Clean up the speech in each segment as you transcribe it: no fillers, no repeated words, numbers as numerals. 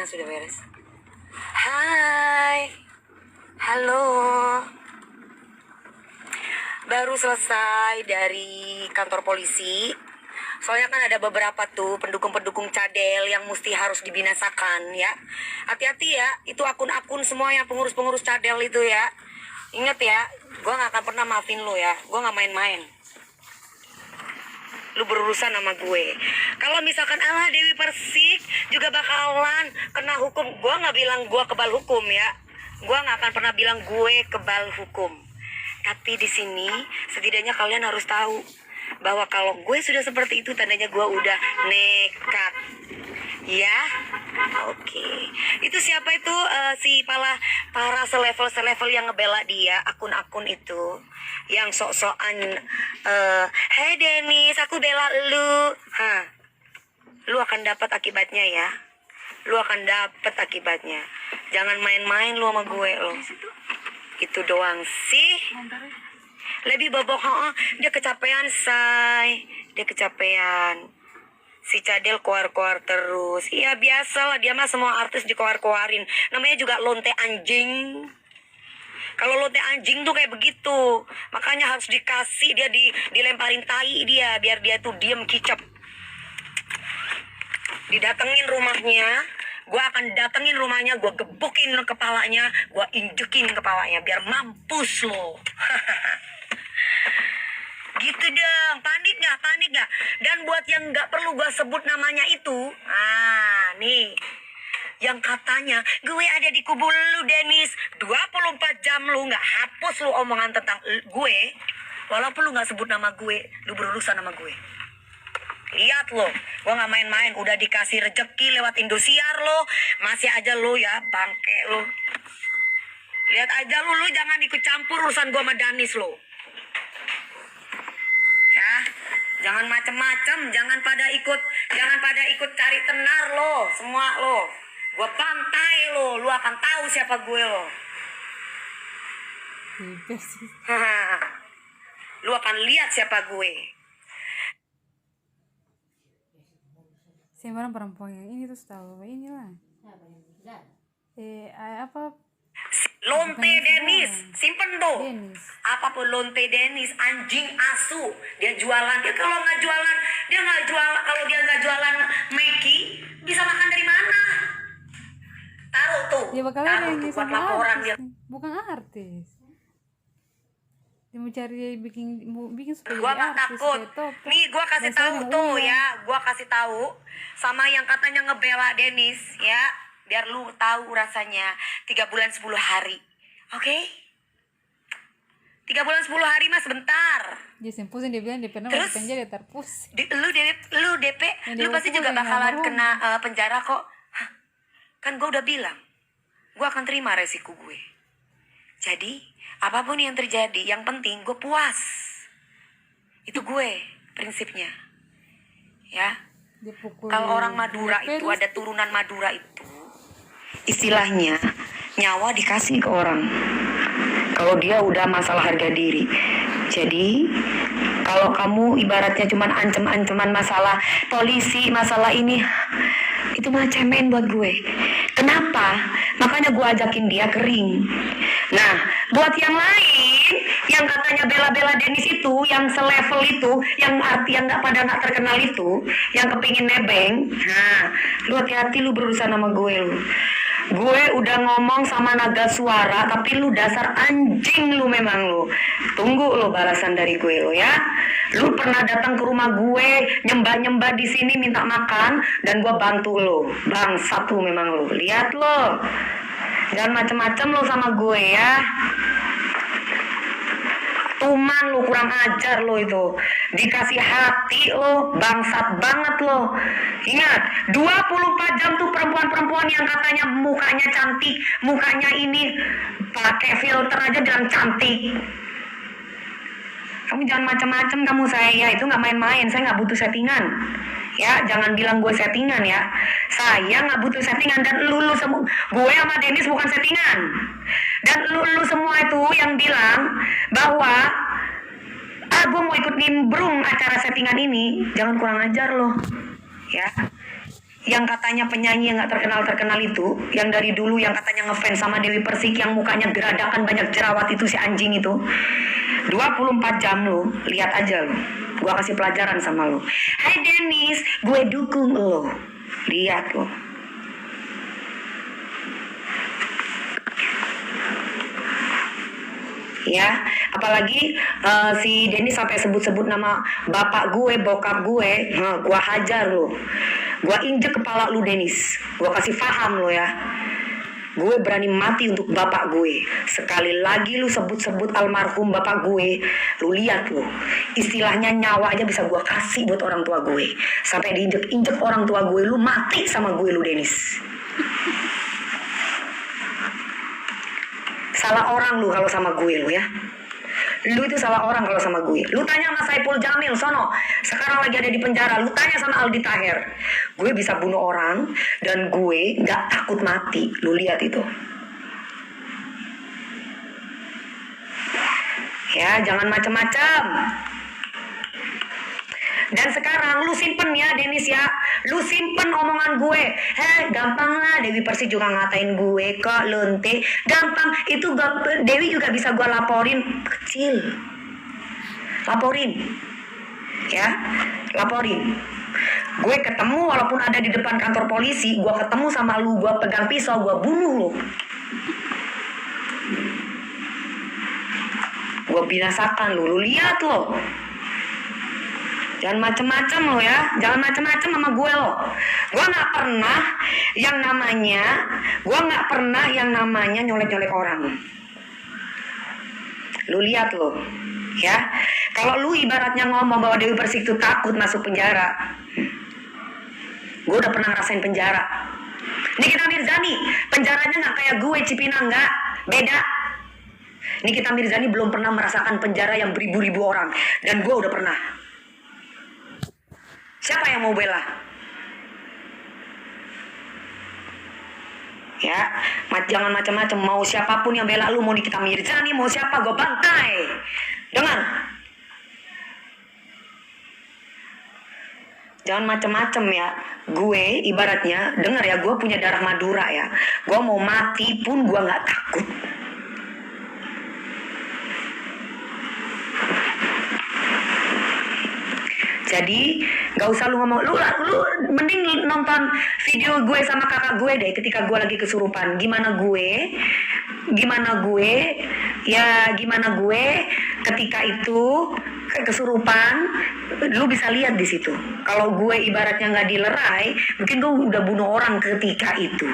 Mana sudah beres? Hai, halo. Baru selesai dari kantor polisi. Soalnya kan ada beberapa tuh pendukung-pendukung cadel yang mesti harus dibinasakan ya. Hati-hati ya, itu akun-akun semua yang pengurus-pengurus cadel itu ya. Ingat ya, gue gak akan pernah maafin lo ya. Gue gak main-main. Lu berurusan sama gue. Kalau misalkan Dewi Persik juga bakalan kena hukum. Gue gak bilang gue kebal hukum ya. Gue gak akan pernah bilang gue kebal hukum. Tapi di sini setidaknya kalian harus tahu bahwa kalau gue sudah seperti itu tandanya gue udah nekat. Ya, oke. Itu siapa itu si para selevel yang ngebela dia, akun-akun itu yang sok-sokan hey Dennis, aku bela lu. Lu akan dapat akibatnya ya. Lu akan dapat akibatnya. Jangan main-main lu sama gue lo. Itu doang sih. Lebih bobok, dia kecapean, say. Dia kecapean. Si Cadel keluar-keluar terus. Iya biasa lah, dia mah semua artis dikeluar-keluarin. Namanya juga lonte anjing. Kalau lonte anjing tuh kayak begitu. Makanya harus dikasih, dia dilemparin tai dia. Biar dia tuh diem kicap. Didatengin rumahnya. Gue akan datengin rumahnya, gue gebukin kepalanya, gue injekin kepalanya. Biar mampus lo. Gitu dong, panik gak? Dan buat yang gak perlu gue sebut namanya itu, nih, yang katanya gue ada di kubu lu Dennis, 24 jam lu gak hapus lu omongan tentang gue, walaupun lu gak sebut nama gue, lu berurusan sama gue. Lihat lo, gue gak main-main, udah dikasih rejeki lewat Indosiar lo, masih aja lo ya, bangke lo. Lihat aja lu jangan ikut campur urusan gue sama Danis lo. Ya, jangan macem-macem, jangan pada ikut cari tenar lo, semua lo. Gue pantai lo, lu akan tahu siapa gue lo. Lu akan lihat siapa gue. Sembarang perempuan yang ini tuh tahu inilah. Apa? Lonte Dennis, simpen tuh. Dennis. Apapun Lonte Dennis, anjing asu. Dia jualan. Kalau dia nggak jualan Meki, bisa makan dari mana? Taruh tuh. Dia bakal Taruh yang tuh buat sama laporan artis, dia. bukan artis. Dia mau cari bikin supaya Gua jadi nggak artis, takut. kayak top. Nih gua kasih Dasar tahu yang tuh uang. ya. Gua kasih tahu sama yang katanya ngebela Dennis ya. Biar lu tahu rasanya 3 bulan 10 hari. Oke? 3 bulan 10 hari mah sebentar. Dia sempusin, dia bilang dia pernah Terus? masuk penjara terpus. Lu DP, Yang lu pasti dihukum juga yang bakalan almarhum. kena penjara kok. Kan gue udah bilang, gue akan terima resiko gue. Jadi, apapun yang terjadi, yang penting gue puas. Itu gue prinsipnya. Ya. Dia pukul Kalau orang Madura DP itu, terus. ada turunan Madura itu, istilahnya nyawa dikasih ke orang. Kalau dia udah masalah harga diri. Jadi kalau kamu ibaratnya cuman ancam-ancaman masalah polisi, masalah ini, itu mah cemen buat gue. Kenapa? Makanya gue ajakin dia kering. Nah, buat yang lain yang katanya bela-bela Dennis itu, yang selevel itu, yang nggak terkenal itu, yang kepingin nebeng, lu hati-hati lu berurusan sama gue lu. Gue udah ngomong sama naga suara, tapi lu dasar anjing lu memang lu. Tunggu lu balasan dari gue lu ya. Lu pernah datang ke rumah gue, nyembah-nyembah di sini minta makan, dan gue bantu lu. Bangsat lu memang lu. Lihat lu. Jangan macem-macem lu sama gue ya. Tuman lu, kurang ajar lu itu. Dikasih hati lu, bangsat banget lu. Ingat, 24 jam tuh perempuan-perempuan yang katanya mukanya cantik, mukanya ini pakai filter aja bilang cantik. Kamu jangan macam-macam kamu, saya itu nggak main-main, saya nggak butuh settingan. Ya, jangan bilang gue settingan ya. Saya nggak butuh settingan, dan lu semua, gue sama Dennis bukan settingan. Dan lu semua itu yang bilang bahwa gue mau ikut nimbrung acara settingan ini, jangan kurang ajar loh. Ya. yang katanya penyanyi yang gak terkenal itu, yang dari dulu yang katanya ngefans sama Dewi Persik, yang mukanya geradakan banyak jerawat itu, si anjing itu, 24 jam lo, lihat aja lo, gua kasih pelajaran sama lo. Hai Dennis, gue dukung lo, lihat lo. Ya, apalagi si Dennis sampai sebut-sebut nama bapak gue, bokap gue, gua hajar lo, gua injek kepala lu Dennis, gua kasih paham lo ya, gue berani mati untuk bapak gue. Sekali lagi lu sebut-sebut almarhum bapak gue, lu lihat lo, istilahnya nyawa aja bisa gua kasih buat orang tua gue, sampai diinjek-injek orang tua gue, lu mati sama gue lu Dennis. Salah orang lu kalau sama gue lu ya. Lu itu salah orang kalau sama gue. Lu tanya sama Saipul Jamil sono, sekarang lagi ada di penjara. Lu tanya sama Aldi Taher. Gue bisa bunuh orang dan gue gak takut mati. Lu lihat itu. Ya, jangan macam-macam. Dan sekarang lu simpen ya Dennis ya, lu simpen omongan gue. Gampang lah, Dewi Persik juga ngatain gue kok lonte, gampang itu. Dewi juga bisa gue laporin, kecil, laporin ya, laporin. Gue ketemu walaupun ada di depan kantor polisi, gue ketemu sama lu, gue pegang pisau, gue bunuh lu, gue binasakan lu lihat lo. Jangan macem-macem lo ya, jangan macem-macem sama gue lo. Gue nggak pernah yang namanya nyolek-nyolek orang. Lu lihat lo, ya. Kalau lu ibaratnya ngomong bahwa Dewi Persik itu takut masuk penjara, gue udah pernah ngerasain penjara. Nikita Mirzani, penjaranya nggak kayak gue, Cipinang, nggak, beda. Nikita Mirzani belum pernah merasakan penjara yang beribu-ribu orang, dan gue udah pernah. Siapa yang mau bela? Ya, jangan macam-macam. Mau siapapun yang bela lu, mau Nikita Mirzani, mau siapa, gue bantai. Dengar. Jangan macam-macam ya. Gue ibaratnya, dengar ya, gue punya darah Madura ya. Gue mau mati pun gue nggak takut. Jadi gak usah lu ngomong, lu mending nonton video gue sama kakak gue deh ketika gue lagi kesurupan. Gimana gue ketika itu kesurupan, lu bisa lihat di situ. Kalau gue ibaratnya nggak dilerai, mungkin gue udah bunuh orang ketika itu.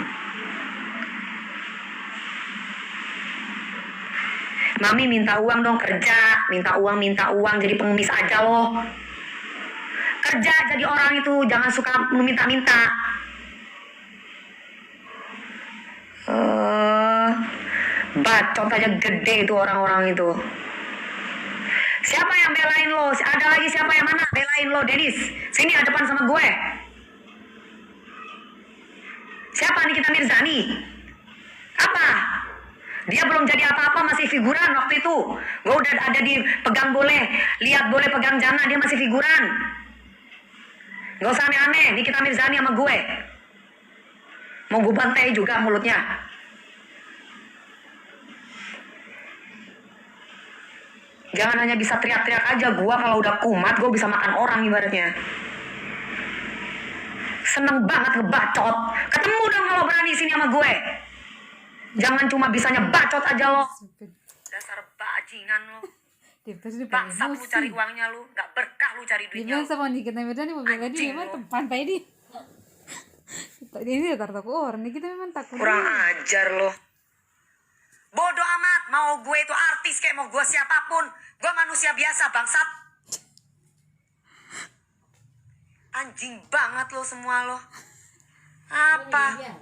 Mami minta uang dong, kerja, minta uang, jadi pengemis aja loh. Kerja jadi orang itu, jangan suka minta-minta. Bacot aja gede itu orang-orang itu. Siapa yang belain lo? Ada lagi siapa yang mana belain lo, Dennis? Sini depan sama gue. Siapa Nikita Mirzani? Apa? Dia belum jadi apa-apa, masih figuran waktu itu. Gue udah ada di pegang boleh, lihat boleh pegang jana, dia masih figuran. Gak usah aneh-aneh, Nikita Mirzani sama gue. Mau gue bantai juga mulutnya. Jangan hanya bisa teriak-teriak aja. Gue kalau udah kumat, gue bisa makan orang ibaratnya. Seneng banget ngebacot. Ketemu dong kalau berani sini sama gue. Jangan cuma bisanya bacot aja lo. Dasar bajingan lo. Bangsat lu cari uangnya lu, gak berkah lu cari duitnya. Dia sama Nikita Mirzani mau bela dia memang pantai dia. Ini takut orang, Nikita memang takut. Kurang ajar lo. Bodoh amat, mau gue itu artis kayak mau gue siapapun, gue manusia biasa bangsat. Anjing banget lo semua lo. Apa?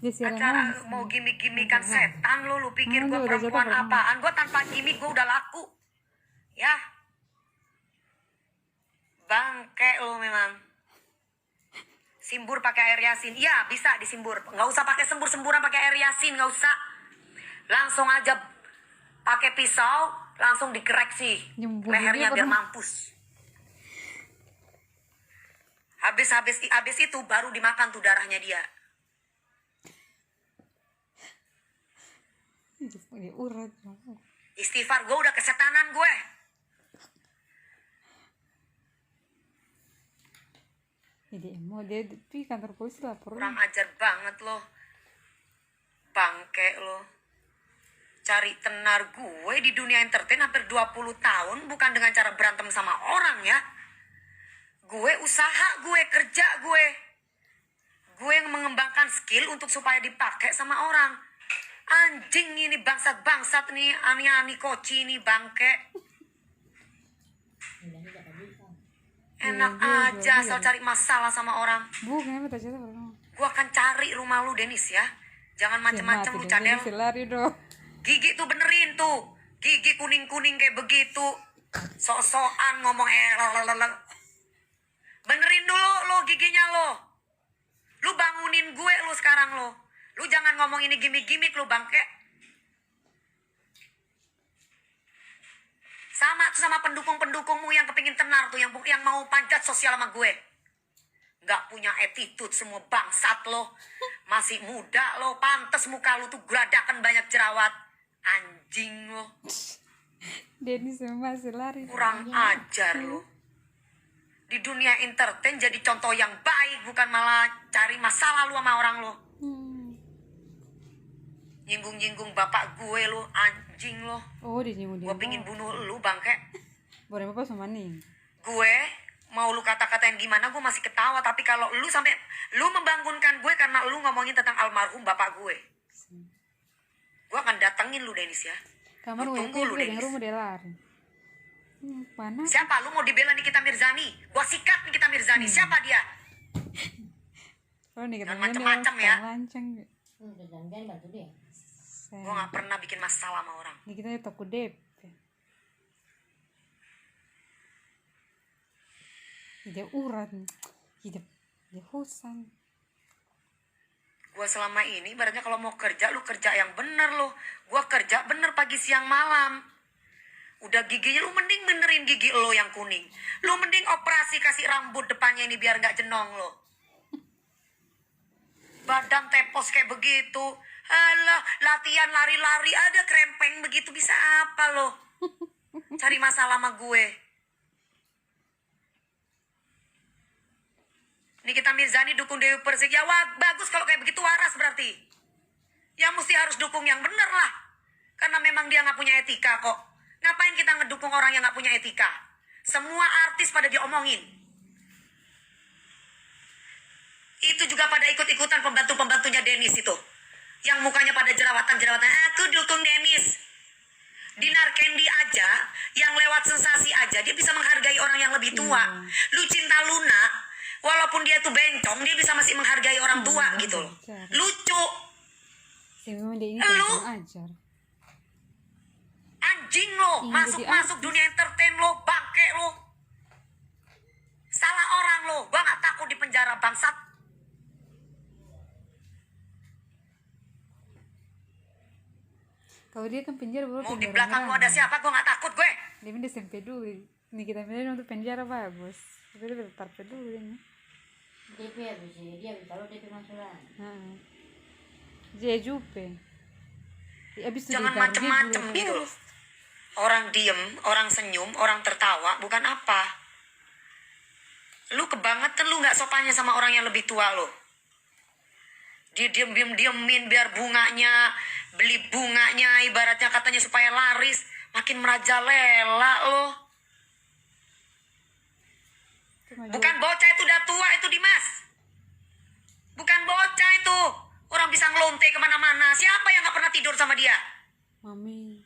Acara mau gimmick-gimmickan setan lo, lu pikir gue perempuan apaan? Gue tanpa gimmick gue udah laku. Ya, bangke lo memang. Simbur pakai air yasin, ya bisa disimbur. Nggak usah pakai sembur-semburan pakai air yasin, nggak usah. Langsung aja pakai pisau, langsung dikoreksi lehernya biar mampus. Habis itu baru dimakan tuh darahnya dia. Ini urat. Istighfar, gue udah kesetanan gue. Jadi mau dia di kantor polisi lapor. Kurang ajar banget lo. Bangke lo. Cari tenar gue di dunia entertain hampir 20 tahun bukan dengan cara berantem sama orang ya. Gue usaha, gue kerja, gue yang mengembangkan skill untuk supaya dipakai sama orang. Anjing ini bangsat nih, ani koci ini bangke. Enak aja asal cari masalah sama orang. Bukan apa cerita orang. Gua akan cari rumah lu Denis ya. Jangan macem-macem lu cadel. Lari dong. Gigi tuh benerin tuh. Gigi kuning-kuning kayak begitu. Sok-sokan ngomong benerin dulu lo giginya lo. Lu bangunin gue lu sekarang lo. Lu jangan ngomong ini gimmick-gimmick lu bangke. Sama tuh sama pendukung-pendukungmu yang kepingin tenar tuh, yang mau panjat sosial sama gue. Nggak punya attitude semua bangsat lo. Masih muda lo, pantes muka lu tuh geradakan banyak jerawat. Anjing lo. Denis masih lari. Kurang ajar lo. Di dunia entertain jadi contoh yang baik, bukan malah cari masalah lu sama orang lo. Nyinggung-nyinggung bapak gue lo, anjing lo. Oh, dia nyinggung dia. Gue pingin bunuh lu bangke. Boleh apa sama nih? Gue mau lu kata-katain gimana gue masih ketawa, tapi kalau lu sampai lu membangunkan gue karena lu ngomongin tentang almarhum bapak gue, gue akan datengin lu Denis ya. Kamar lu tunggu lu Denis. Rumah dia lari. Mana? Siapa lu mau dibela Nikita Mirzani? Gue sikat Nikita Mirzani. Siapa dia? Oh, nih jangan macam-macam ya. Lancang. Bantu dia. Gue gak pernah bikin masalah sama orang. Ini kita takut dep. Dia urat. Dia hosan. Gue selama ini ibaratnya kalau mau kerja, lu kerja yang bener lo. Gue kerja bener pagi siang malam. Udah giginya lu mending benerin gigi lo yang kuning. Lu mending operasi kasih rambut depannya ini biar gak jenong lo. Badan tepos kayak begitu. Alah, latihan lari-lari ada krempeng begitu, bisa apa lo? Cari masalah sama gue. Nikita Mirzani dukung Dewi Persik. Ya wah, bagus kalau kayak begitu waras berarti. Ya mesti harus dukung yang bener lah. Karena memang dia gak punya etika kok. Ngapain kita ngedukung orang yang gak punya etika? Semua artis pada diomongin. Itu juga pada ikut-ikutan pembantu-pembantunya Denis itu. Yang mukanya pada jerawatan-jerawatan. Aku dukung Denis. Dinar Candy aja, yang lewat sensasi aja, dia bisa menghargai orang yang lebih tua. Lucinta Luna, walaupun dia tuh bencong, dia bisa masih menghargai orang tua gitu loh. Lucu. Memang dia ini Lu ajar. anjing lo, masuk dunia entertain lo, bangke lo. Salah orang lo, gua gak takut di penjara bangsat. Kalau dia kan penjara baru Mau di belakang lu ada siapa, gue gak takut gue. Dia minta SMP dulu. Ini kita milih untuk penjara bagus. Tapi dia bertarpe dulu ini. DP habis dia kalau DP masukan. Dia jupe. Abis Jangan macem-macem gitu loh. Orang diem, orang senyum, orang tertawa, bukan apa. Lu kebangetan lu gak sopannya sama orang yang lebih tua lo. Dia diemin biar bunganya, beli bunganya ibaratnya katanya supaya laris, makin merajalela lo. Bukan bocah itu, udah tua itu Dimas. Bukan bocah itu. Orang bisa ngelonte kemana-mana. Siapa yang gak pernah tidur sama dia? Mami.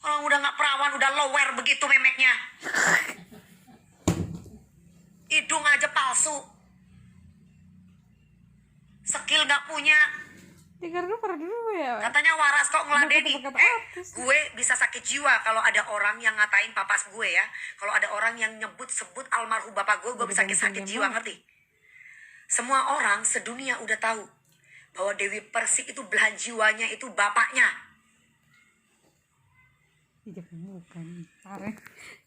Orang udah gak perawan, udah lower begitu memeknya. Hidung aja palsu. Skill gak punya. Dengar dulu ya. Katanya waras kok ngeladeni. Kata-kata artis. Gue bisa sakit jiwa kalau ada orang yang ngatain papas gue ya. Kalau ada orang yang sebut almarhum bapak gue bisa sakit jiwa, ngerti? Semua orang sedunia udah tahu bahwa Dewi Persik itu belahan jiwanya itu bapaknya. Tidak bukan.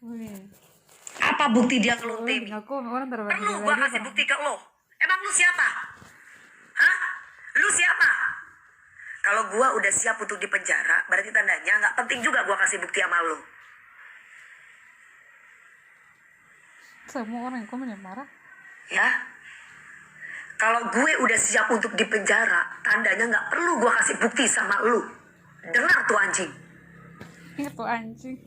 Boleh. Apa Apa bukti dia ngelunte Mi? Aku orang terbagi Perlu gua kasih bukti ke lo? Emang lu siapa? Hah? Lu siapa? Kalau gua udah siap untuk dipenjara, berarti tandanya nggak penting juga gua kasih bukti sama lu. Semua orang kok marah. Ya? Kalau gue udah siap untuk dipenjara, tandanya nggak perlu gua kasih bukti sama lu. Dengar tuh anjing. Itu anjing.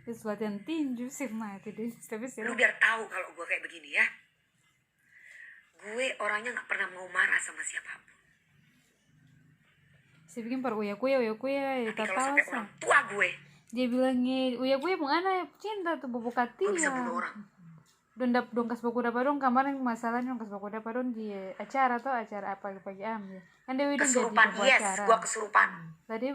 Itu latihan tinju sih mati deh. Tapi sih Lu biar tahu kalau gue kayak begini ya. Gue orangnya nggak pernah mau marah sama siapapun. saya bikin par uya kuya Tapi kalau tahu sampai orang tua gue, dia bilangnya uya kuya mau ana cinta tuh bobo gue bisa katia bunuh orang. dong kas baku dapat dong kemarin masalahnya dong kas baku dapat dong di acara atau acara apa pagi ambil kan Dewi dong jadi Kesurupan, bawa yes, acara gue kesurupan. tadi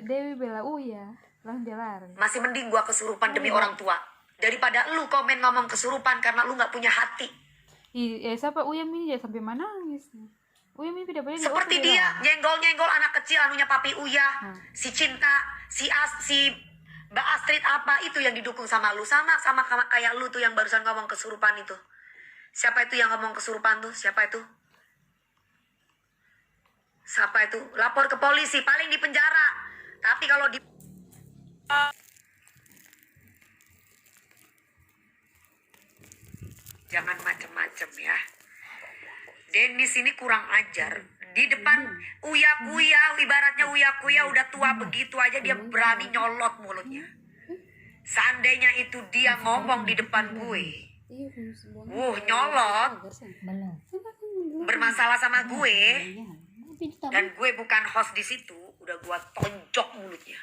Dewi bela uya langsung dia lari Masih mending gue kesurupan demi orang tua. Daripada lu komen ngomong kesurupan karena lu nggak punya hati. siapa uya ini ya sampai mana nangis uya ini tidak boleh Seperti dia, nyenggol-nyenggol anak kecil anunya papi Uya. Si Cinta, si Mbak Astrid apa itu yang didukung sama lu. Sama kayak lu tuh yang barusan ngomong kesurupan itu. Siapa itu yang ngomong kesurupan tuh? Siapa itu? Siapa itu? Lapor ke polisi, paling di penjara. Tapi kalau di jangan macem-macem ya. Dennis ini kurang ajar. Di depan Uya Kuya, ibaratnya Uya Kuya udah tua begitu aja dia berani nyolot mulutnya. Seandainya itu dia ngomong di depan gue, nyolot, bermasalah sama gue, dan gue bukan host di situ, udah gue tonjok mulutnya.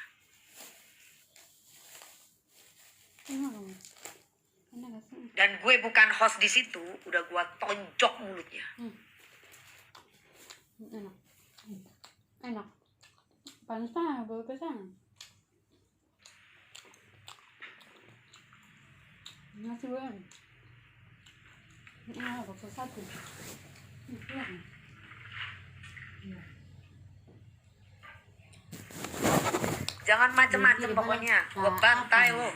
Dan gue bukan host di situ, udah gue tonjok mulutnya. enak panas bawa pesan nasi goreng bakso satu Jangan macem-macem pokoknya, gue bantai lo.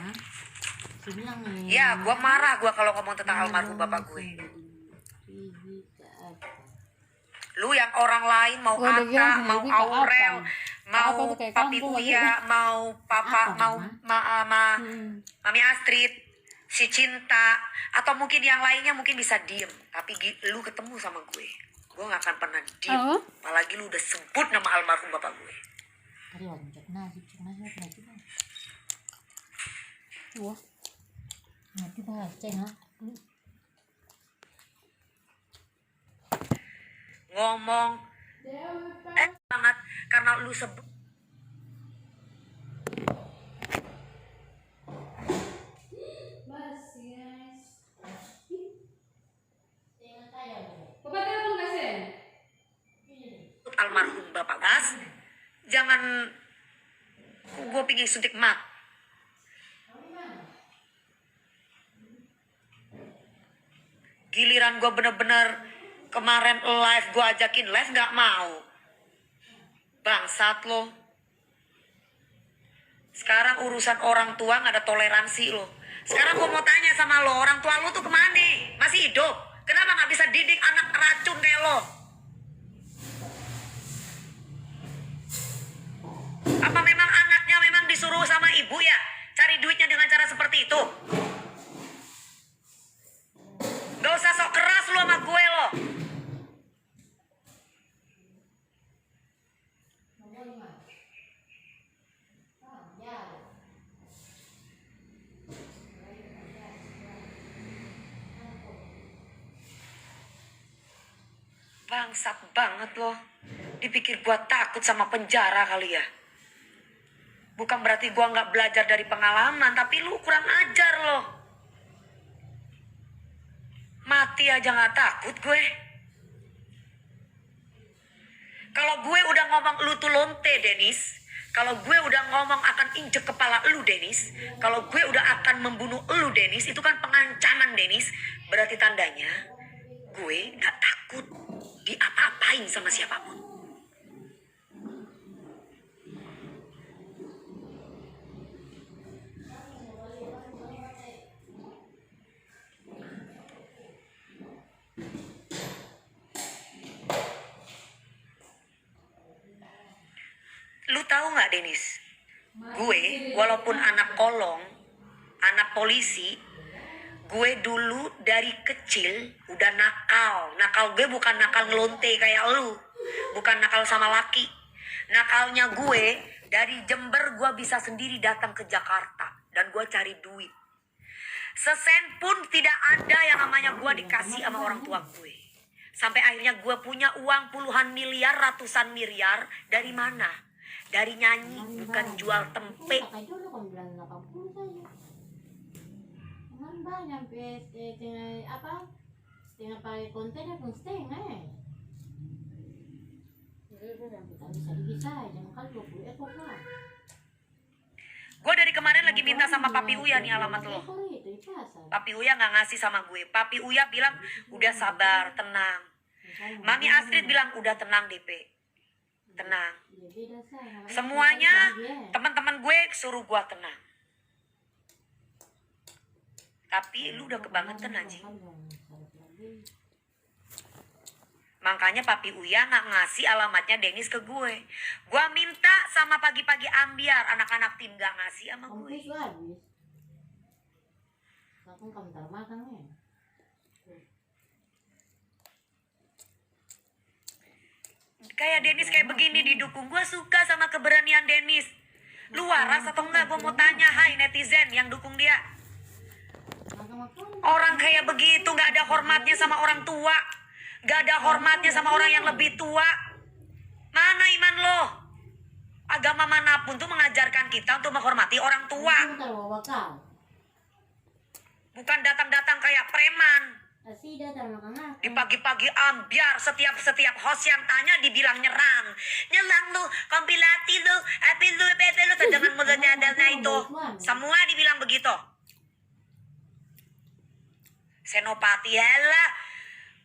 Ya, gue marah gue kalau ngomong tentang almarhum bapak gue. Lu yang orang lain mau Ata, mau Aurel, mau Papi Uya, mau Papa, mau Mami Astrid, si Cinta, atau mungkin yang lainnya mungkin bisa diem. Tapi lu ketemu sama gue gak akan pernah diem. Apalagi lu udah sebut nama almarhum bapak gue. Wah, nanti baca ya. Ngomong banget karena lu sebut. Almarhum bapak Bas, jangan gue pingin suntik mat. Giliran gue bener-bener kemarin live gue ajakin live nggak mau. Bangsat lo. Sekarang urusan orang tua nggak ada toleransi lo. Sekarang gue mau tanya sama lo, orang tua lo tuh kemana? Masih hidup? Kenapa nggak bisa didik anak racun kayak lo? Apa memang anaknya memang disuruh sama ibu ya cari duitnya dengan cara seperti itu? Gak usah sok keras lo sama gue lo. Bangsat banget lo. Dipikir gue takut sama penjara kali ya. Bukan berarti gue gak belajar dari pengalaman, tapi lu kurang ajar lo. Mati aja gak takut gue. Kalau gue udah ngomong lu tuh lonte, Dennis. Kalau gue udah ngomong akan injek kepala lu, Dennis. Kalau gue udah akan membunuh lu, Dennis. Itu kan pengancaman, Dennis. Berarti tandanya gue gak takut diapa-apain sama siapapun. Lu tahu nggak Denis? Gue walaupun anak kolong, anak polisi, gue dulu dari kecil udah nakal. Nakal gue bukan nakal ngelonte kayak lu, bukan nakal sama laki. Nakalnya gue dari Jember gue bisa sendiri datang ke Jakarta dan gue cari duit. Sesen pun tidak ada yang namanya gue dikasih sama orang tua gue. Sampai akhirnya gue punya uang puluhan miliar, ratusan miliar. Dari mana? Dari nyanyi, bukan jual tempe. Pakai dulu kamu bilang 80 saja. Kemarin banyak setengah apa? Setengah pakai kontainer pun setengah. Kita bisa dipisah, jangan kali 20 ekor lah. Gue dari kemarin lagi minta sama Papi Uya nih alamat lo. Papi Uya nggak ngasih sama gue. Papi Uya bilang udah sabar, tenang. Mami Astrid bilang udah tenang DP. Tenang. Semuanya teman-teman gue suruh gue tenang. Tapi lu udah kebangetan anjing. Makanya Papi Uya nggak ngasih alamatnya Denis ke gue. Gue minta sama pagi-pagi ambiar, anak-anak tim nggak ngasih sama gue. Kompis habis. Kamu ntar makan ya. Kayak Denis kayak begini didukung. Gue suka sama keberanian Denis. Lu waras atau enggak? Gue mau tanya, hai netizen yang dukung dia. Orang kayak begitu nggak ada hormatnya sama orang tua. Gak ada hormatnya sama orang yang lebih tua. Mana iman lo? Agama manapun tuh mengajarkan kita untuk menghormati orang tua. Bukan datang-datang kayak preman. Di pagi-pagi ambiar, setiap host yang tanya dibilang nyerang. Nyerang lu, kompilasi lu, api lu, bebe lu, dengan mulutnya adanya itu. Semua dibilang begitu. Senopati helah.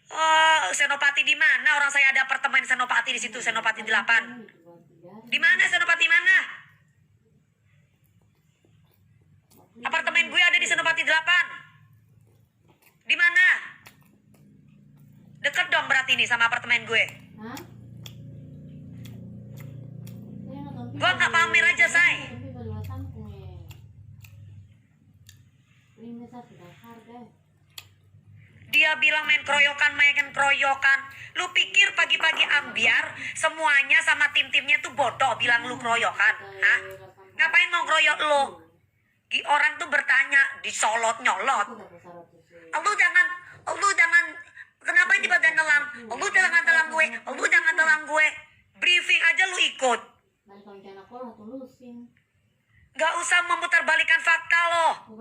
Oh, Senopati di mana? Orang saya ada apartemen Senopati di situ, Senopati 8. Di mana Senopati mana? Apartemen gue ada di Senopati 8. Di mana? Deket dong berarti nih sama apartemen gue. Gue nggak pamer aja, say. Dia bilang main keroyokan. Lu pikir pagi-pagi ambiar semuanya sama tim-timnya tuh bodoh bilang lu keroyokan? Hah? Ngapain mau keroyok lu? Orang tuh bertanya, disolot nyolot. Lu jangan, kenapa di bagian dalam? Lu jangan telang gue. Briefing aja lu ikut. Gak usah memutarbalikkan fakta lo.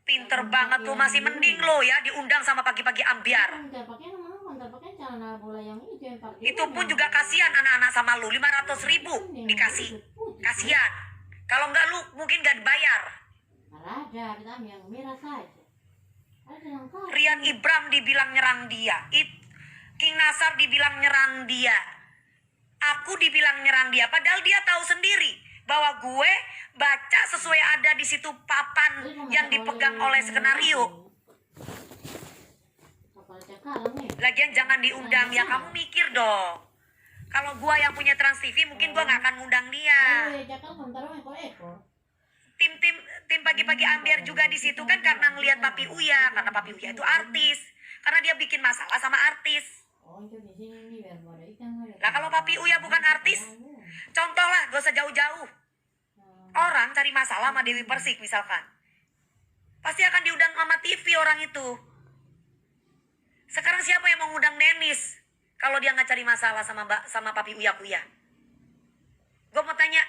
Pinter banget tuh, masih mending lo ya diundang sama pagi-pagi ambiar. Itu pun juga kasihan anak-anak sama lu, 500.000 dikasih. Kasihan. Kalau enggak lu mungkin gak dibayar. Rian Ibram dibilang nyerang dia. King Nasar dibilang nyerang dia. Aku dibilang nyerang dia. Padahal dia tahu sendiri bahwa gue baca sesuai ada di situ papan yang dipegang oleh skenario. Lagian jangan diundang ya, kamu mikir dong. Kalau gue yang punya Trans TV mungkin gue nggak akan ngundang dia. Tim pagi-pagi ambiar juga di situ kan karena ngelihat Papi Uya, karena Papi Uya itu artis, karena dia bikin masalah sama artis. Lah kalau Papi Uya bukan artis, contoh lah, gak usah jauh-jauh. Orang cari masalah sama Dewi Persik misalkan, pasti akan diundang sama TV orang itu. Sekarang siapa yang mau ngundang Denis kalau dia nggak cari masalah sama Papi Uya? Gue mau tanya,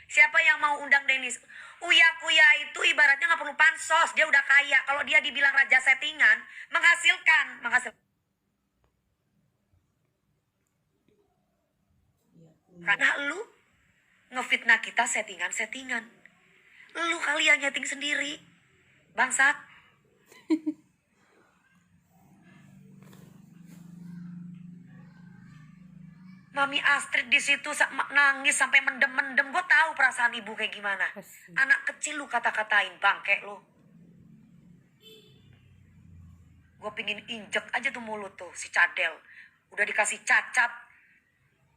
siapa yang mau undang Denis? Uya itu ibaratnya nggak perlu pansos, dia udah kaya. Kalau dia dibilang raja settingan, menghasilkan. Karena lu ngefitnah kita settingan. Lu kali yang nyeting sendiri. Bangsat. Mami Astrid di situ nangis sampai mendem. Gue tahu perasaan ibu kayak gimana. Anak kecil lu kata-katain, bangke lu. Gue pingin injek aja tuh mulut tuh si cadel. Udah dikasih cacat.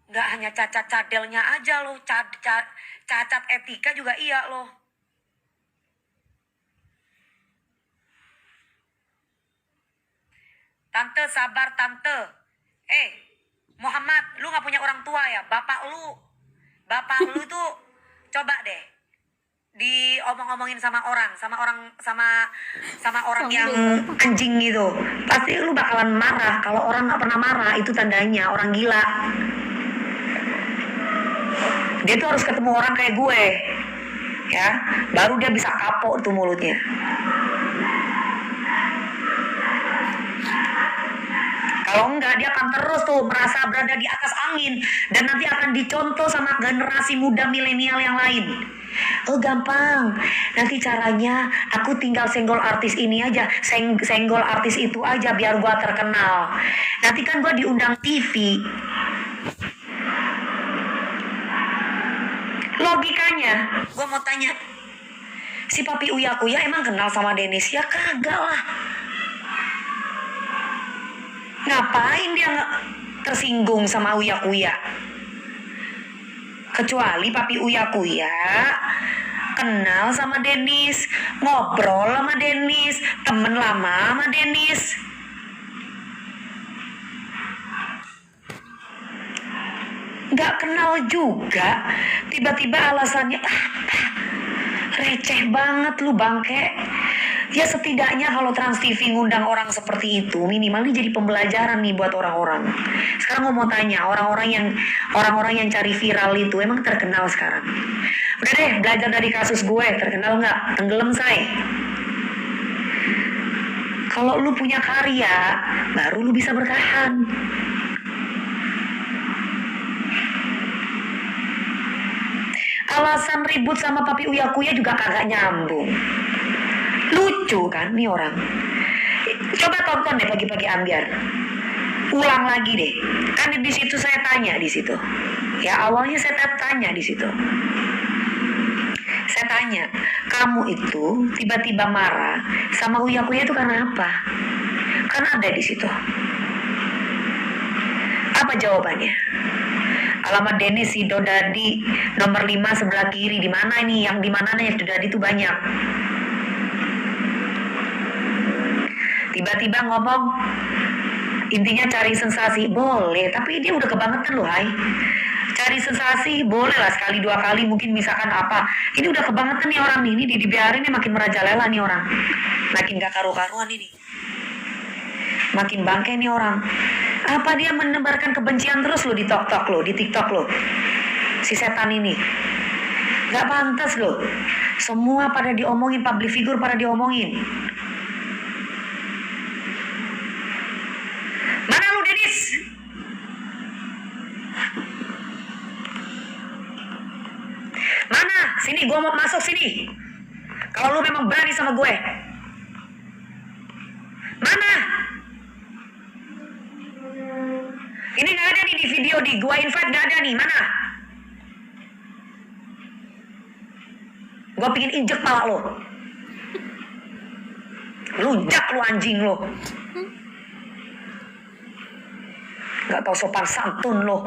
Nggak hanya cacat cadelnya aja lo, cacat etika juga iya lo. Tante sabar tante. Muhammad, lu nggak punya orang tua ya? Bapak lu tuh coba deh diomong-omongin sama orang yang anjing gitu. Pasti lu bakalan marah. Kalau orang nggak pernah marah itu tandanya orang gila. Dia tuh harus ketemu orang kayak gue, ya, baru dia bisa kapok tuh mulutnya. Kalau enggak, dia akan terus tuh merasa berada di atas angin dan nanti akan dicontoh sama generasi muda milenial yang lain. Oh gampang, nanti caranya aku tinggal senggol artis ini aja, senggol artis itu aja biar gua terkenal. Nanti kan gua diundang TV. Logikanya, gua mau tanya, si Papi Uya Kuya emang kenal sama Dennis? Ya kagak lah. Ngapain dia tersinggung sama Uya Kuya? Kecuali Papi Uya Kuya kenal sama Dennis, ngobrol sama Dennis, temen lama sama Dennis. Nggak kenal juga, tiba-tiba alasannya receh banget lu bangke. Ya setidaknya kalau Trans TV ngundang orang seperti itu, minimal ini jadi pembelajaran nih buat orang-orang. Sekarang gue mau tanya, orang-orang yang cari viral itu emang terkenal sekarang? Udah deh, belajar dari kasus gue, terkenal nggak? Tenggelam say. Kalau lu punya karya, baru lu bisa bertahan. Alasan ribut sama Papi Uya Kuya juga kagak nyambung. Lucu kan nih orang. Coba tonton deh pagi-pagi ambiar. Ulang lagi deh. Kan di situ saya tanya di situ. Ya awalnya saya tanya di situ. Saya tanya, kamu itu tiba-tiba marah sama Uya Kuya itu karena apa? Kan ada di situ. Apa jawabannya? Alamat Dennis si Dodadi nomor 5 sebelah kiri. Di mana ini? Yang di mananya Dodadi itu banyak. Tiba-tiba ngomong intinya cari sensasi boleh, tapi dia udah kebangetan loh hai. Cari sensasi boleh lah sekali dua kali mungkin misalkan apa. Ini udah kebangetan nih orang ini dibiarin nih makin merajalela nih orang. Makin gak karu-karuan ini. Makin bangke nih orang. Apa dia menebarkan kebencian terus lo di TikTok lo, di TikTok lo. Si setan ini. Gak pantas loh. Semua pada diomongin, public figure pada diomongin. Mana lu Dennis? Mana? Sini, gua mau masuk sini. Kalau lu memang berani sama gue. Mana? Ini gak ada nih di video di gua invite gak ada nih. Mana? Gua pingin injek pala lo. Lunjak lu anjing lo. Gak tau sopan santun lo.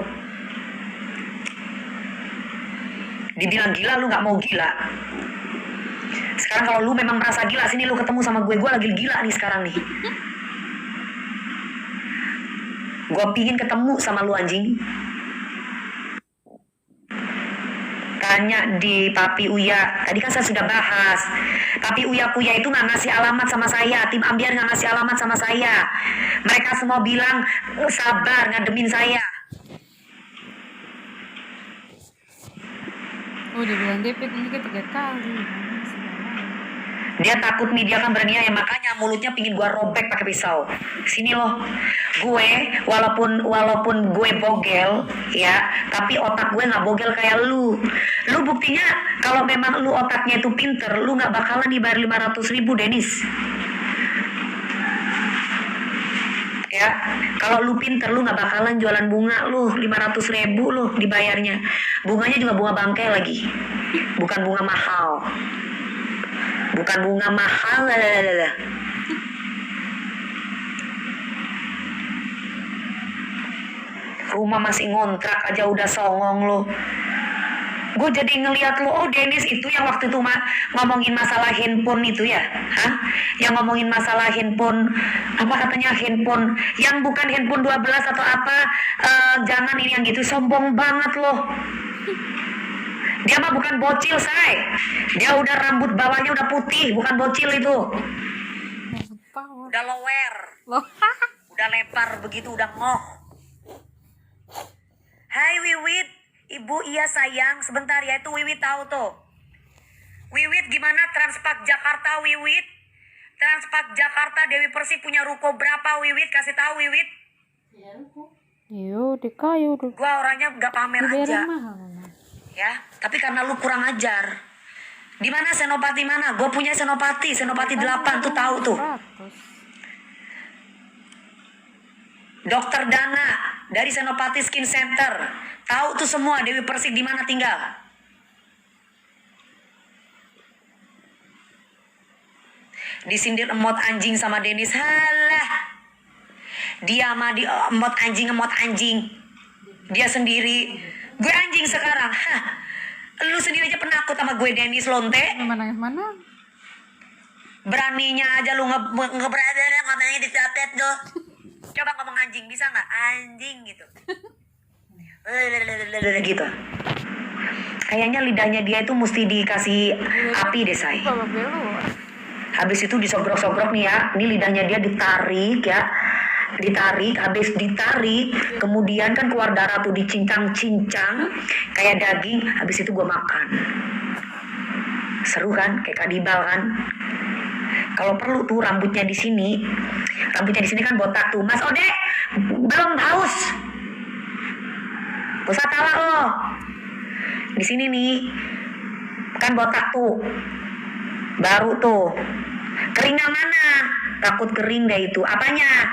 Dibilang gila lu gak mau gila. Sekarang kalau lu memang merasa gila, sini lu ketemu sama gue lagi gila nih sekarang nih. Gue pingin ketemu sama lu anjing. Tanya di Papi Uya. Tadi kan saya sudah bahas. Papi Uya Kuya itu gak ngasih alamat sama saya. Tim Ambiar gak ngasih alamat sama saya. Mereka semua bilang sabar ngademin saya. Oh dia bilang DP ini 3 kali. Dia takut nih, dia kan berani ya, makanya mulutnya pingin gua robek pakai pisau. Sini loh. Gue walaupun gue bogel ya, tapi otak gue nggak bogel kayak lu. Lu buktinya kalau memang lu otaknya itu pinter, lu nggak bakalan dibayar 500.000 Dennis. Ya, kalau lu pinter lu nggak bakalan jualan bunga lu 500.000 lu dibayarnya. Bunganya juga bunga bangkai lagi, bukan bunga mahal. Bukan bunga mahal. Rumah masih ngontrak aja udah songong lo. Gue jadi ngeliat lo, oh Dennis itu yang waktu itu ngomongin masalah handphone itu ya, hah? Yang ngomongin masalah handphone, apa katanya handphone, yang bukan handphone 12 atau apa, jangan ini yang gitu, sombong banget lo. Dia mah bukan bocil, say. Dia udah rambut bawahnya udah putih, bukan bocil itu. Power. Udah lower, Loh. udah lebar begitu, udah ngoh. Hai Wiwit. Ibu, iya sayang, sebentar ya, itu Wiwit tahu tuh. Wiwit gimana Transpark Jakarta, Wiwit? Transpark Jakarta, Dewi Persik punya ruko berapa, Wiwit? Kasih tahu, Wiwit. Ya, aku. Yo, di kayu tuh. Gua orangnya nggak pamer aja, Dibayar mahal Mama. ya. Tapi karena lu kurang ajar. Di mana Senopati mana? Gue punya Senopati 8 tuh tahu tuh. 100. Dokter Dana dari Senopati Skin Center. Tahu tuh semua Dewi Persik di mana tinggal. Disindir emot anjing sama Dennis. Halah. Dia mah di emot anjing. Dia sendiri. Gue anjing sekarang. Hah. Lu sendiri aja penakut sama gue Dennis lonte. Mana mana? Beraninya aja lu ngeberani ngomongnya di tapet tuh. Coba ngomong anjing, bisa nggak? Anjing gitu. Gitu. Kayaknya lidahnya dia itu mesti dikasih api deh, say. Bapak belur. Habis itu disogrok-sogrok nih ya. Ini lidahnya dia ditarik ya. Habis ditarik, kemudian kan keluar darah tuh, dicincang-cincang kayak daging. Habis itu gue makan. Seru kan? Kayak kadibal kan? Kalau perlu tuh rambutnya di sini kan botak tuh. Mas Ode, belum haus. Gak usah tawa lo. Di sini nih kan botak tuh. Baru tuh. Keringnya mana? Takut kering deh itu. Apanya?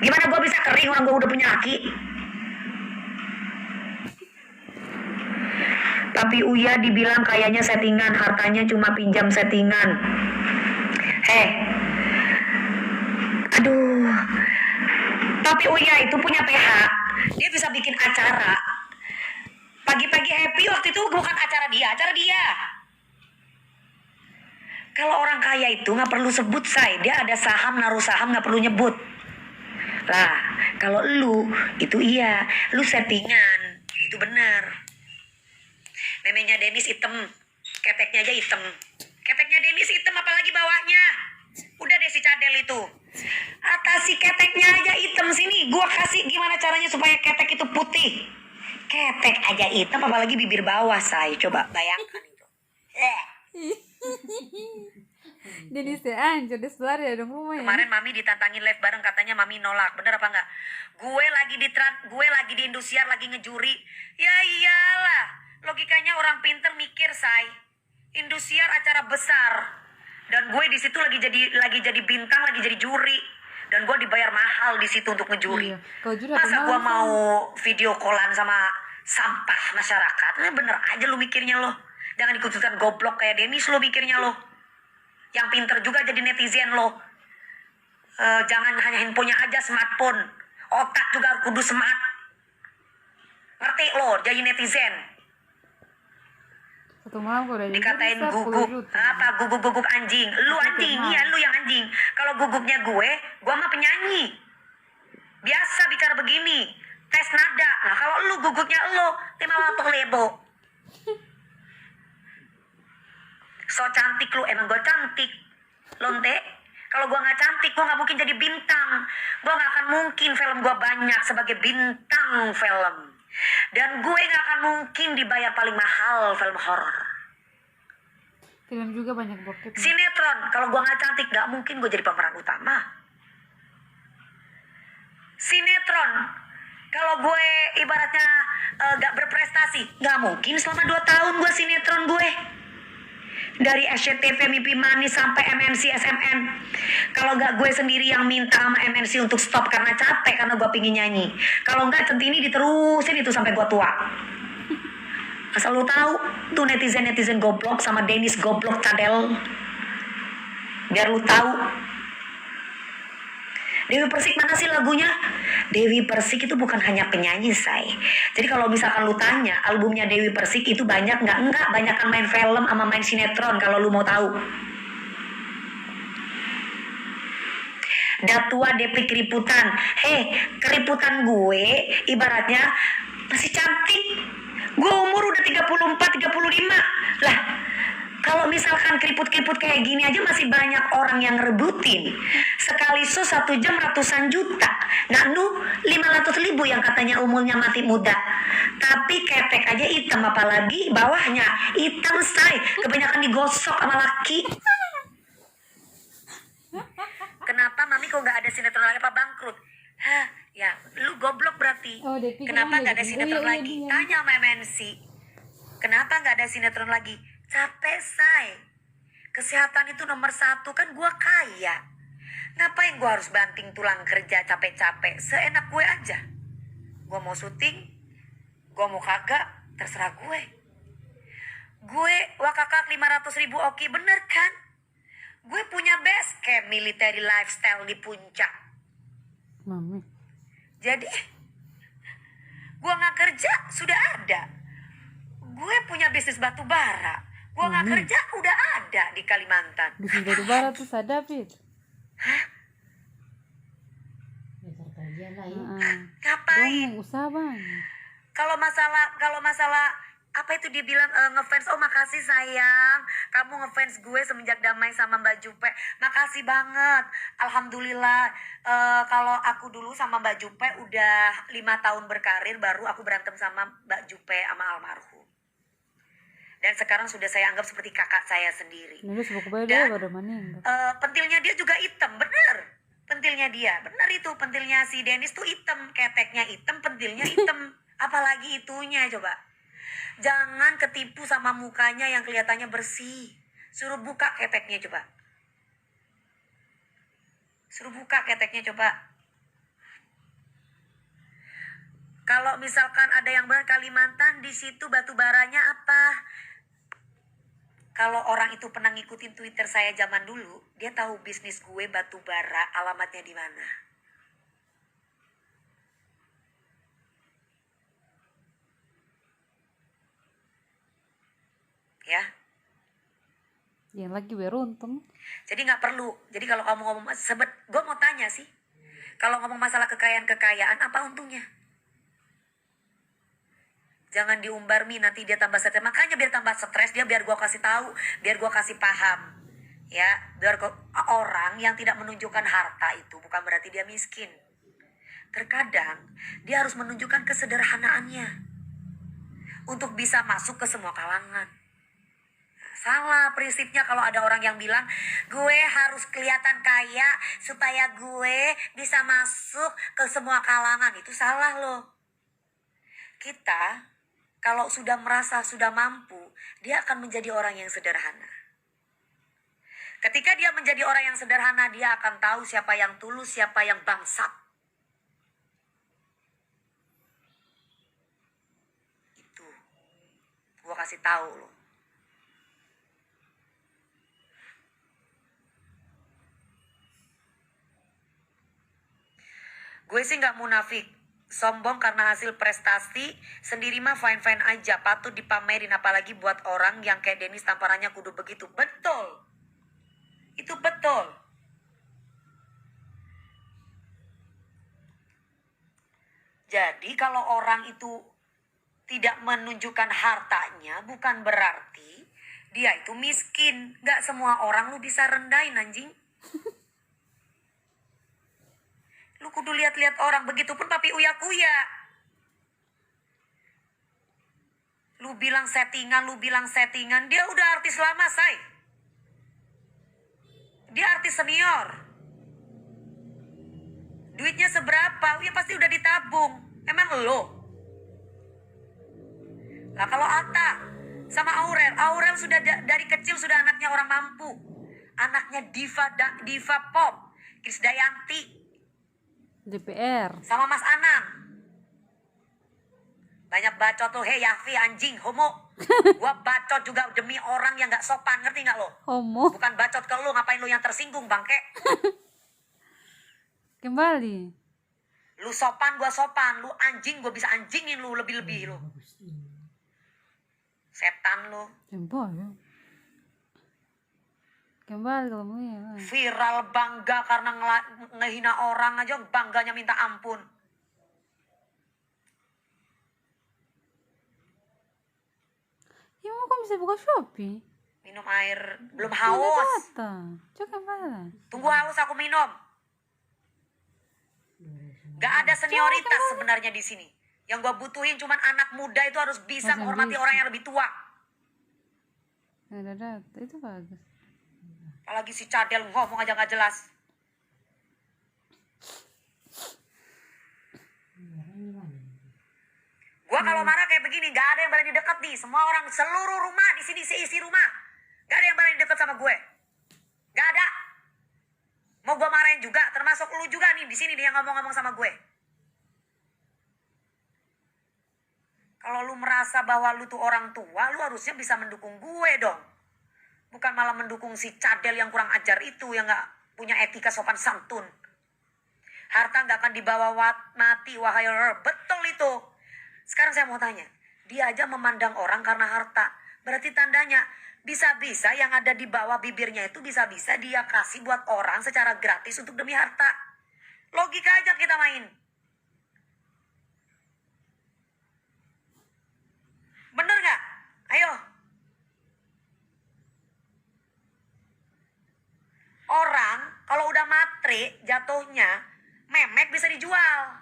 Gimana gue bisa kering orang gue udah punya laki? Tapi Uya dibilang kayaknya settingan, hartanya cuma pinjam settingan. Aduh. Tapi Uya itu punya PH. Dia bisa bikin acara. Pagi-pagi happy waktu itu bukan acara dia. Kalau orang kaya itu nggak perlu sebut, say. Dia ada saham, naruh saham nggak perlu nyebut. Lah, kalau lu itu iya, lu settingan. Itu benar. Memenya Dennis hitam, keteknya aja hitam. Keteknya Dennis hitam apalagi bawahnya. Udah deh si cadel itu. Atas si keteknya aja hitam sini. Gua kasih gimana caranya supaya ketek itu putih. Ketek aja hitam apalagi bibir bawah, say. Coba bayangkan itu. Jadi saya anjir di sebelah ya dong rumah ya. Kemarin Mami ditantangin live bareng, katanya Mami nolak. Bener apa enggak? Gue lagi di Indosiar lagi ngejuri. Ya iyalah. Logikanya orang pinter mikir, say. Indosiar acara besar. Dan gue di situ lagi jadi bintang, lagi jadi juri. Dan gue dibayar mahal di situ untuk ngejuri. Iya. Kalau juri Masa apa gue mahal, mau video callan sama sampah masyarakat? Nah, bener aja lu mikirnya lo. Jangan ikut-ikutan goblok kayak Dennis lo mikirnya lo. Yang pinter juga jadi netizen lo. Jangan hanya handphonenya aja, smartphone. Otak juga harus kudu smart. Ngerti lo, jadi netizen. Satu malam kok udah jadi Dikatain bisa 10 guguk. juta. Apa guguk anjing? Lu anjing, iya lu yang anjing. Kalau guguknya gue mah penyanyi. Biasa bicara begini. Tes nada. Nah kalau lu guguknya lo, 50 lebo. So cantik lu, emang gue cantik. Lonte, kalau gue gak cantik, gue gak mungkin jadi bintang. Gue gak akan mungkin film gue banyak sebagai bintang film. Dan gue gak akan mungkin dibayar paling mahal film horor. Film juga banyak bokep. Sinetron, kalau gue gak cantik, gak mungkin gue jadi pemeran utama. Sinetron, kalau gue ibaratnya gak berprestasi, gak mungkin selama 2 tahun gue sinetron gue. Dari SCTV, Mimpi Manis sampai MNC, SMN. Kalau nggak gue sendiri yang minta sama MNC untuk stop karena capek, karena gue pingin nyanyi. Kalau nggak centini diterusin itu sampai gue tua. Asal lu tahu tuh netizen goblok sama Dennis goblok cadel. Biar lu tahu. Dewi Persik mana sih lagunya? Dewi Persik itu bukan hanya penyanyi, say. Jadi kalau misalkan lu tanya albumnya Dewi Persik itu banyak nggak? Enggak, banyak kan main film sama main sinetron kalau lu mau tahu. Datua Depi keriputan. Keriputan gue ibaratnya masih cantik. Gue umur udah 34, 35. Lah, kalau misalkan keriput-keriput kayak gini aja masih banyak orang yang rebutin. Sekali show 1 jam ratusan juta. Nah lu 500.000 yang katanya umurnya mati muda. Tapi ketek aja hitam, apalagi bawahnya hitam, say. Kebanyakan digosok sama laki. Kenapa mami kok nggak ada sinetron lagi, apa bangkrut? Hah, ya lu goblok berarti. Oh, dia pikir Kenapa dia nggak ada gitu. sinetron Oh, iya, lagi? iya. Tanya sama MNC. Kenapa nggak ada sinetron lagi? Capek, say. Kesehatan itu nomor 1, kan gua kaya. Ngapain gua harus banting tulang kerja capek-capek? Seenak gue aja. Gua mau syuting, gua mau kagak, terserah gue. Gue wakakak 500.000 oke, bener kan? Gue punya base camp military lifestyle di puncak. Mami. Jadi gue nggak kerja sudah ada. Gue punya bisnis batu bara. Gue nggak kerja udah ada di Kalimantan. Bisnis batu bara tuh sadap itu. Dasar kerja lah ya. Ngapain? Dong, usaha banyak. Kalau masalah apa itu dibilang ngefans, oh makasih sayang, kamu ngefans gue semenjak damai sama Mbak Jupe, makasih banget, alhamdulillah. Kalau aku dulu sama Mbak Jupe udah 5 tahun berkarir, baru aku berantem sama Mbak Jupe sama almarhum. Dan sekarang sudah saya anggap seperti kakak saya sendiri. Ini sebuah kebaya Dan, dia pada maning. pentilnya dia juga hitam, bener. Pentilnya dia, bener itu, pentilnya si Dennis tuh hitam, keteknya hitam, pentilnya hitam. Apalagi itunya coba. Jangan ketipu sama mukanya yang kelihatannya bersih. Suruh buka keteknya coba. Suruh buka keteknya coba. Kalau misalkan ada yang benar Kalimantan, di situ batu baranya apa? Kalau orang itu pernah ngikutin Twitter saya zaman dulu, dia tahu bisnis gue batu bara, alamatnya di mana. Ya. Yang lagi beruntung. Jadi nggak perlu. Jadi kalau kamu ngomong gue mau tanya sih, kalau ngomong masalah kekayaan apa untungnya? Jangan diumbar Mi, nanti dia tambah stres. Makanya biar tambah stres dia, biar gue kasih tahu, biar gue kasih paham, ya. Biar orang yang tidak menunjukkan harta itu bukan berarti dia miskin. Terkadang dia harus menunjukkan kesederhanaannya untuk bisa masuk ke semua kalangan. Salah prinsipnya kalau ada orang yang bilang gue harus kelihatan kaya supaya gue bisa masuk ke semua kalangan. Itu salah loh. Kita kalau sudah merasa sudah mampu, dia akan menjadi orang yang sederhana. Ketika dia menjadi orang yang sederhana, dia akan tahu siapa yang tulus, siapa yang bangsat. Itu gue kasih tahu loh. Gue sih gak munafik, sombong karena hasil prestasi, sendiri mah fine-fine aja, patut dipamerin, apalagi buat orang yang kayak Dennis tamparannya kudu begitu. Betul, itu betul. Jadi kalau orang itu tidak menunjukkan hartanya, bukan berarti dia itu miskin. Gak semua orang lu bisa rendahin anjing. Lu kudu lihat-lihat orang, begitupun Papi Uya-Kuya. Lu bilang settingan, dia udah artis lama, say. Dia artis senior. Duitnya seberapa? Ya pasti udah ditabung. Emang lo? Lah kalau Atta sama Aurel sudah dari kecil sudah anaknya orang mampu. Anaknya diva pop, Krisdayanti. DPR. Sama Mas Anang. Banyak bacot lo, hei Yafi anjing, homo. Gua bacot juga demi orang yang gak sopan, ngerti gak lo? Homo. Bukan bacot ke lo, ngapain lo yang tersinggung, bangke. Kembali. Lu sopan, gua sopan. Lu anjing, gua bisa anjingin lu lebih-lebih lu. Setan lu. Kembali. Kembali kalau mau ya. Viral bangga karena ngehina orang aja, bangganya minta ampun. Ya mau kok bisa buka Shopee? Minum air, belum Udah haus. datang. Coba kembali. Tunggu haus aku minum. Gak ada senioritas sebenarnya di sini. Yang gua butuhin cuman anak muda itu harus bisa Macam menghormati bisa. orang yang lebih tua. Udah datang. Itu bagus. Apalagi si Cadel ngomong aja gak jelas. Gua kalau marah kayak begini, gak ada yang berani deket nih. Semua orang, seluruh rumah di sini seisi rumah, gak ada yang berani deket sama gue. Gak ada. Mau gue marahin juga, termasuk lu juga nih di sini nih yang ngomong-ngomong sama gue. Kalau lu merasa bahwa lu tuh orang tua, lu harusnya bisa mendukung gue dong. Bukan malah mendukung si Cadel yang kurang ajar itu, yang gak punya etika sopan santun. Harta gak akan dibawa mati, wahai betul itu. Sekarang saya mau tanya, dia aja memandang orang karena harta. Berarti tandanya bisa-bisa yang ada di bawah bibirnya itu bisa-bisa dia kasih buat orang secara gratis untuk demi harta. Logika aja kita main. Bener gak? Ayo. Orang kalau udah matre jatuhnya, memek bisa dijual.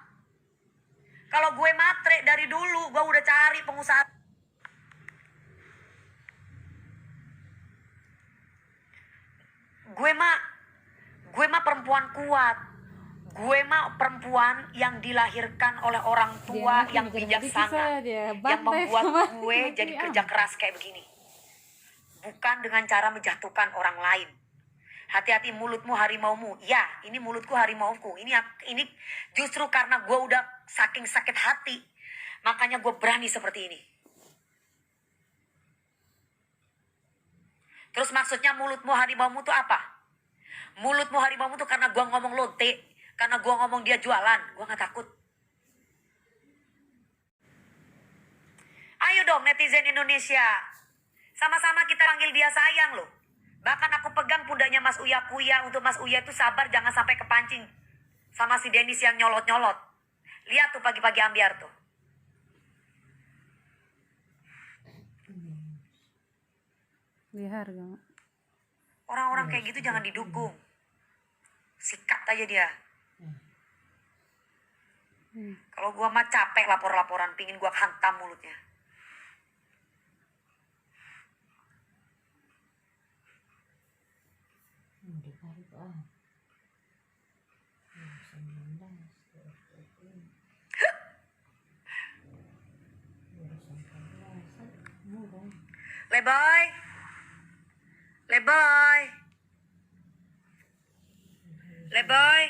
Kalau gue matre dari dulu, gue udah cari pengusaha. Gue mah perempuan kuat. Gue mah perempuan yang dilahirkan oleh orang tua Dia yang bijaksana. Yang membuat gue jadi kerja keras kayak begini. Bukan dengan cara menjatuhkan orang lain. Hati-hati mulutmu harimaumu. Ya, ini mulutku harimauku. Ini justru karena gue udah saking sakit hati. Makanya gue berani seperti ini. Terus maksudnya mulutmu harimaumu tuh apa? Mulutmu harimaumu tuh karena gue ngomong lonte. Karena gue ngomong dia jualan. Gue gak takut. Ayo dong netizen Indonesia. Sama-sama kita panggil dia sayang loh. Bahkan aku pegang pundaknya Mas Uya Kuya untuk Mas Uya itu sabar jangan sampai kepancing sama si Dennis yang nyolot-nyolot. Lihat tuh pagi-pagi ambiar tuh. Dia harga. Orang-orang kayak gitu jangan didukung. Sikat aja dia. Kalau gua mah capek lapor-laporan, pingin gua hantam mulutnya. Leboy. Leboy. Leboy.